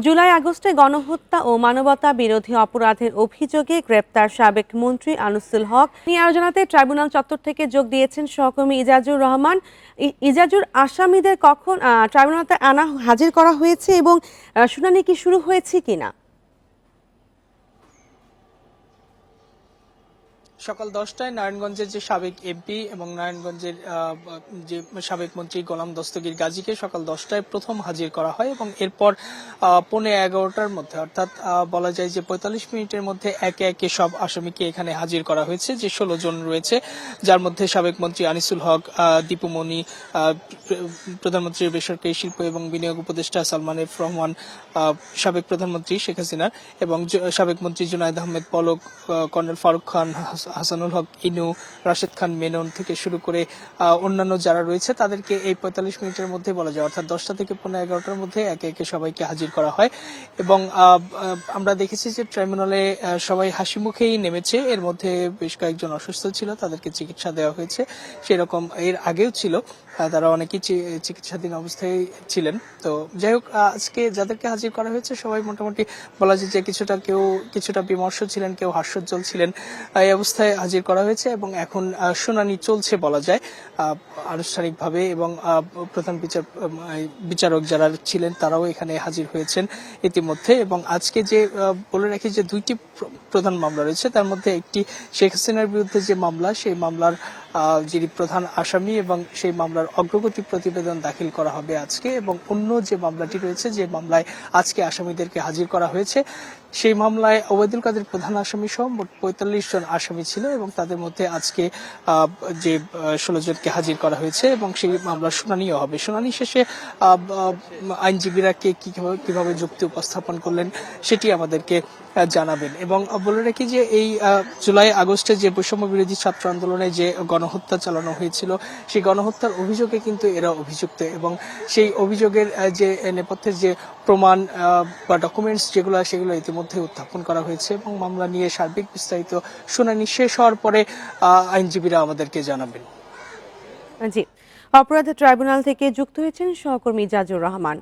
জুলাই আগস্টে গণহত্যা ও মানবতা বিরোধী অপরাধের অভিযোগে গ্রেপ্তার সাবেক মন্ত্রী আনিসুল হক নিয়ে আলোচনাতে ট্রাইব্যুনাল চত্বর থেকে যোগ দিয়েছেন সহকর্মী ইজাজুর রহমান। ইজাজুর, আসামিদের কখন ট্রাইব্যুনালে হাজির করা হয়েছে এবং শুনানি কি শুরু হয়েছে কিনা? সকাল 10টায় নারায়ণগঞ্জের যে সাবেক এমপি এবং নারায়ণগঞ্জের যে সাবেক মন্ত্রী গোলাম দস্তগীর গাজীকে সকাল 10টায় প্রথম হাজির করা হয় এবং এরপর 11:15টার মধ্যে, অর্থাৎ বলা যায় যে 45 মিনিটের মধ্যে একে একে সব আসামিকে এখানে হাজির করা হয়েছে। যে 16 জন রয়েছে, যার মধ্যে সাবেক মন্ত্রী আনিসুল হক, দীপু মনি, প্রধানমন্ত্রীর বেসরকারি শিল্প এবং বিনিয়োগ উপদেষ্টা সালমান এফ রহমান, সাবেক প্রধানমন্ত্রী শেখ হাসিনার এবং সাবেক মন্ত্রী জুনায়েদ আহমেদ পলক, কর্নেল ফারুক খান, হাসানুল হক ইনু, রাশেদ খান মেনন থেকে শুরু করে অন্যান্য যারা রয়েছে তাদেরকে এই 45 মিনিটের মধ্যে বলা যায়, অর্থাৎ 10টা থেকে 11:15টার মধ্যে একে একে সবাইকে হাজির করা হয়। এবং আমরা দেখেছি যে ট্রাইব্যুনালে সবাই হাসি মুখেই নেমেছে। এর মধ্যে বেশ কয়েকজন অসুস্থ ছিল, তাদেরকে চিকিৎসা দেওয়া হয়েছে। সেরকম এর আগেও ছিল, তারা অনেকেই চিকিৎসাধীন অবস্থায় ছিলেন। তো যাই হোক, আজকে যাদেরকে হাজির করা হয়েছে সবাই মোটামুটি বলা যায় যে কেউ কিছুটা বিমর্ষ ছিলেন, কেউ হাস্যোজ্জ্বল ছিলেন। এই অবস্থায় হাজির করা হয়েছে এবং এখন শুনানি চলছে বলা যায় আনুষ্ঠানিকভাবে। এবং প্রধান বিচারক যারা ছিলেন তারাও এখানে হাজির হয়েছেন ইতিমধ্যে। এবং আজকে যে বলে রাখি যে 2টি প্রধান মামলা রয়েছে, তার মধ্যে একটি শেখ হাসিনার বিরুদ্ধে যে মামলা, সেই মামলার যিনি প্রধান আসামি এবং সেই মামলার অগ্রগতি প্রতিবেদন দাখিল করা হবে আজকে। এবং অন্য যে মামলাটি রয়েছে, যে মামলায় আজকে আসামিদেরকে হাজির করা হয়েছে, সেই মামলায় ওবায়দুল কাদের প্রধান আসামি সহ মোট 45 জন আসামি ছিল এবং তাদের মধ্যে আজকে যে 16 জনকে হাজির করা হয়েছে এবং সেই মামলার শুনানিও হবে। শুনানি শেষে আইনজীবীরা কিভাবে যুক্তি উপস্থাপন করলেন সেটি আমাদেরকে জানাবেন। এবং বলে রাখি যে এই জুলাই আগস্টে যে বৈষম্য বিরোধী ছাত্র আন্দোলনে যে গণহত্যা চালানো হয়েছিল, সেই গণহত্যার অভিযোগে কিন্তু এরা অভিযুক্ত এবং সেই অভিযোগের যে নেপথ্যের যে প্রমাণ বা ডকুমেন্টস সেগুলো ইতিমধ্যে উত্থাপন করা হয়েছে এবং মামলা নিয়ে সার্বিক বিস্তারিত শুনানি শেষ হওয়ার পরে আইনজীবীরা আমাদেরকে জানাবেন। জি, অপরাধ ট্রাইব্যুনাল থেকে যুক্ত হয়েছেন সহকর্মী ইজাজুর রহমান।